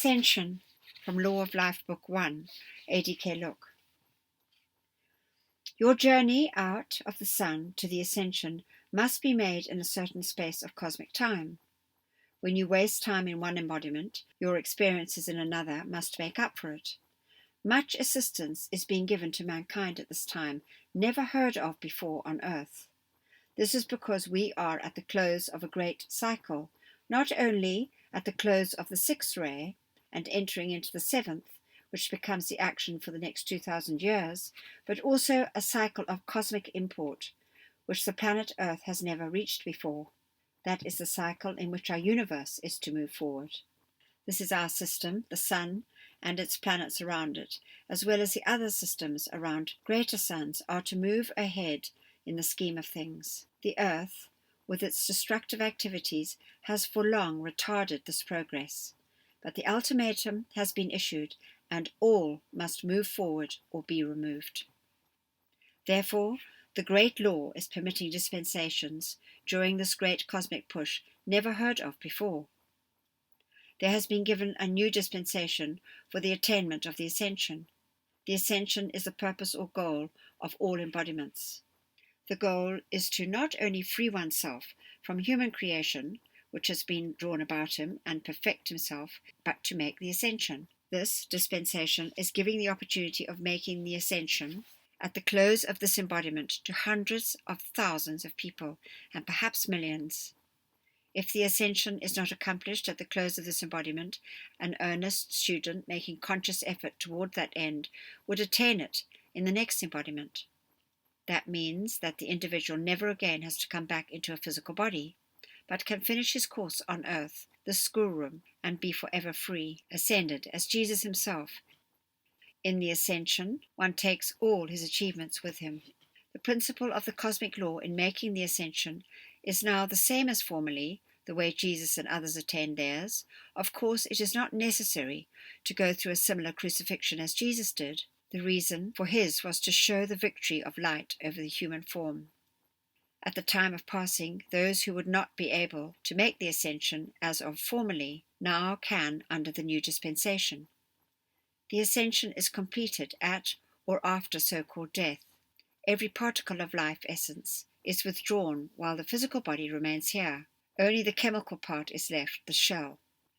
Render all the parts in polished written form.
Ascension from Law of Life Book 1, ADK Luk. Your journey out of the sun to the ascension must be made in a certain space of cosmic time. When you waste time in one embodiment, your experiences in another must make up for it. Much assistance is being given to mankind at this time, never heard of before on Earth. This is because we are at the close of a great cycle, not only at the close of the sixth ray and entering into the seventh, which becomes the action for the next 2,000 years, but also a cycle of cosmic import, which the planet Earth has never reached before. That is the cycle in which our universe is to move forward. This is our system, the Sun, and its planets around it, as well as the other systems around greater suns, are to move ahead in the scheme of things. The Earth, with its destructive activities, has for long retarded this progress. But the ultimatum has been issued, and all must move forward or be removed. Therefore, the great law is permitting dispensations during this great cosmic push never heard of before. There has been given a new dispensation for the attainment of the Ascension. The Ascension is the purpose or goal of all embodiments. The goal is to not only free oneself from human creation, which has been drawn about him, and perfect himself, but to make the Ascension. This dispensation is giving the opportunity of making the Ascension at the close of this embodiment to hundreds of thousands of people, and perhaps millions. If the Ascension is not accomplished at the close of this embodiment, an earnest student making conscious effort toward that end would attain it in the next embodiment. That means that the individual never again has to come back into a physical body, but can finish his course on earth, the schoolroom, and be forever free, ascended as Jesus himself. In the Ascension, one takes all his achievements with him. The principle of the cosmic law in making the Ascension is now the same as formerly, the way Jesus and others attained theirs. Of course, it is not necessary to go through a similar crucifixion as Jesus did. The reason for his was to show the victory of light over the human form. At the time of passing, those who would not be able to make the Ascension as of formerly now can under the new dispensation. The Ascension is completed at or after so-called death. Every particle of life essence is withdrawn while the physical body remains here. Only the chemical part is left, the shell.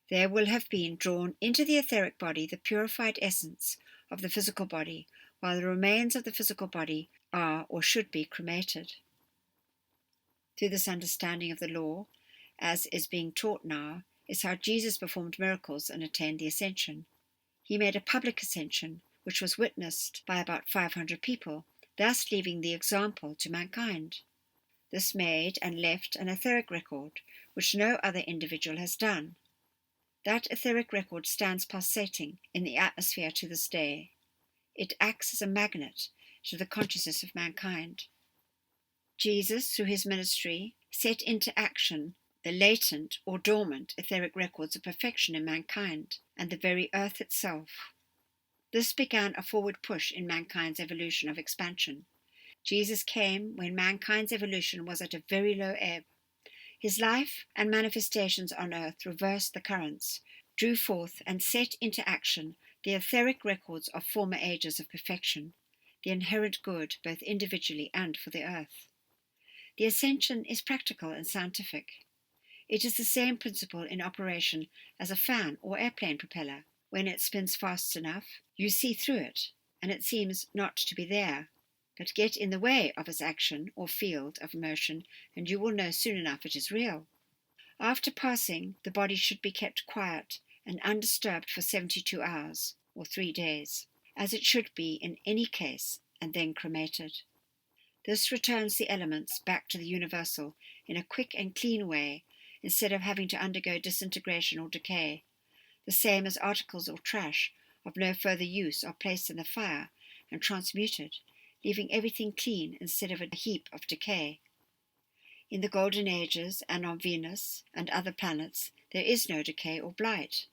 There will have been drawn into the etheric body the purified essence of the physical body, while the remains of the physical body are or should be cremated. Through this understanding of the law, as is being taught now, is how Jesus performed miracles and attained the Ascension. He made a public ascension, which was witnessed by about 500 people, thus leaving the example to mankind. This made and left an etheric record, which no other individual has done. That etheric record stands pulsating in the atmosphere to this day. It acts as a magnet to the consciousness of mankind. Jesus, through his ministry, set into action the latent or dormant etheric records of perfection in mankind and the very earth itself. This began a forward push in mankind's evolution of expansion. Jesus came when mankind's evolution was at a very low ebb. His life and manifestations on earth reversed the currents, drew forth and set into action the etheric records of former ages of perfection, the inherent good both individually and for the earth. The Ascension is practical and scientific. It is the same principle in operation as a fan or airplane propeller. When it spins fast enough, you see through it, and it seems not to be there. But get in the way of its action or field of motion, and you will know soon enough it is real. After passing, the body should be kept quiet and undisturbed for 72 hours, or 3 days, as it should be in any case, and then cremated. This returns the elements back to the universal in a quick and clean way, instead of having to undergo disintegration or decay. The same as articles or trash of no further use are placed in the fire and transmuted, leaving everything clean instead of a heap of decay. In the golden ages and on Venus and other planets, there is no decay or blight.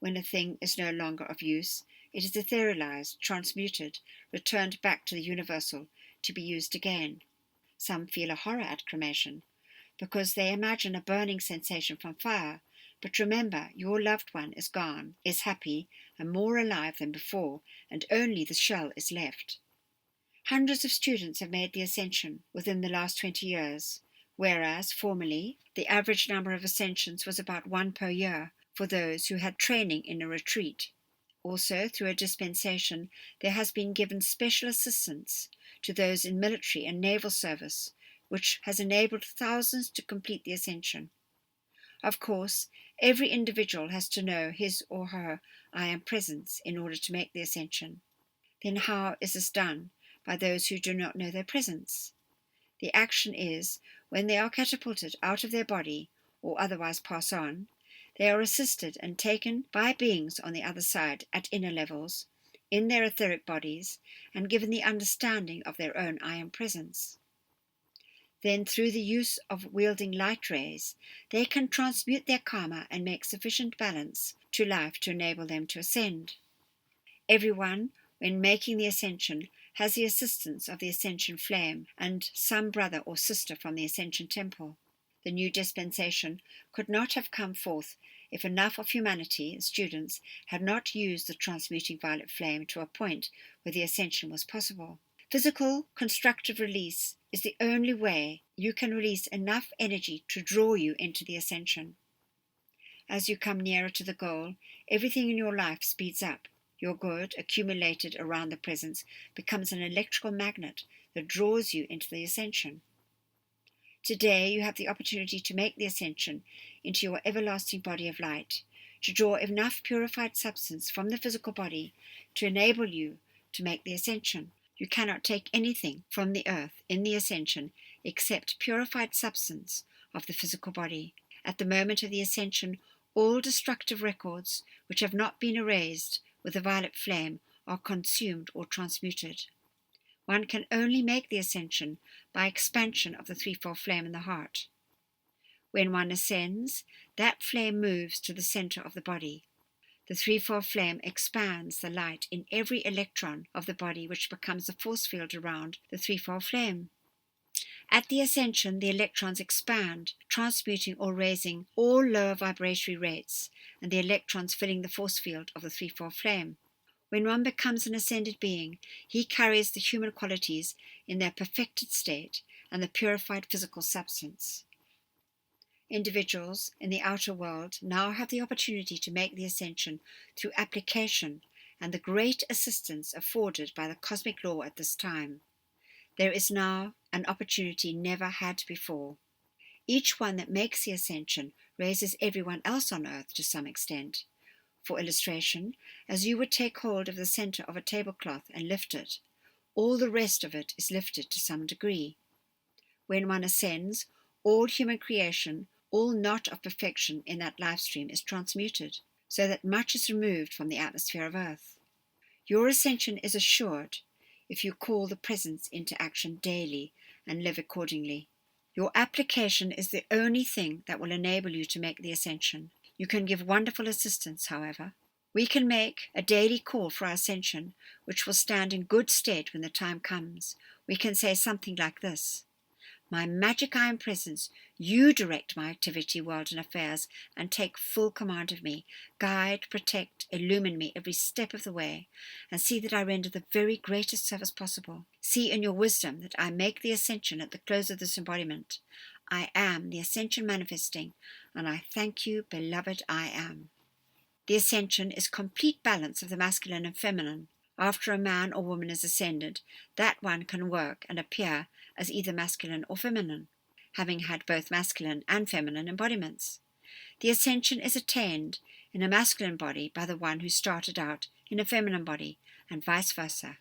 When a thing is no longer of use, it is etherealized, transmuted, returned back to the universal to be used again. Some feel a horror at cremation, because they imagine a burning sensation from fire, But remember, your loved one is gone, is happy, and more alive than before, and only the shell is left. Hundreds of students have made the Ascension within the last 20 years, whereas formerly the average number of ascensions was about 1 per year for those who had training in a retreat. Also, through a dispensation, there has been given special assistance to those in military and naval service, which has enabled thousands to complete the Ascension. Of course, every individual has to know his or her I Am Presence in order to make the Ascension. Then how is this done by those who do not know their presence? The action is, when they are catapulted out of their body or otherwise pass on, they are assisted and taken by beings on the other side at inner levels, in their etheric bodies, and given the understanding of their own I Am Presence. Then, through the use of wielding light rays, they can transmute their karma and make sufficient balance to life to enable them to ascend. Everyone, when making the Ascension, has the assistance of the Ascension flame and some brother or sister from the Ascension temple. The new dispensation could not have come forth if enough of humanity and students had not used the transmuting violet flame to a point where the Ascension was possible. Physical constructive release is the only way you can release enough energy to draw you into the Ascension. As you come nearer to the goal, everything in your life speeds up. Your good, accumulated around the presence, becomes an electrical magnet that draws you into the Ascension. Today you have the opportunity to make the Ascension into your everlasting body of light, to draw enough purified substance from the physical body to enable you to make the Ascension. You cannot take anything from the earth in the Ascension except purified substance of the physical body. At the moment of the Ascension, all destructive records which have not been erased with the violet flame are consumed or transmuted. One can only make the Ascension by expansion of the threefold flame in the heart. When one ascends, that flame moves to the center of the body. The threefold flame expands the light in every electron of the body, which becomes a force field around the threefold flame. At the Ascension, the electrons expand, transmuting or raising all lower vibratory rates, and the electrons filling the force field of the threefold flame. When one becomes an ascended being, he carries the human qualities in their perfected state and the purified physical substance. Individuals in the outer world now have the opportunity to make the Ascension through application and the great assistance afforded by the cosmic law at this time. There is now an opportunity never had before. Each one that makes the Ascension raises everyone else on earth to some extent. For illustration, as you would take hold of the center of a tablecloth and lift it, all the rest of it is lifted to some degree. When one ascends, all human creation, all not of perfection in that life stream is transmuted, so that much is removed from the atmosphere of earth. Your Ascension is assured if you call the presence into action daily and live accordingly. Your application is the only thing that will enable you to make the Ascension. You can give wonderful assistance, however. We can make a daily call for our Ascension, which will stand in good stead when the time comes. We can say something like this: My magic I Am Presence, you direct my activity, world, and affairs, and take full command of me. Guide, protect, illumine me every step of the way, and see that I render the very greatest service possible. See in your wisdom that I make the Ascension at the close of this embodiment. I am the Ascension manifesting, and I thank you, beloved I Am. The Ascension is complete balance of the masculine and feminine. After a man or woman is ascended, that one can work and appear as either masculine or feminine, having had both masculine and feminine embodiments. The Ascension is attained in a masculine body by the one who started out in a feminine body, and vice versa.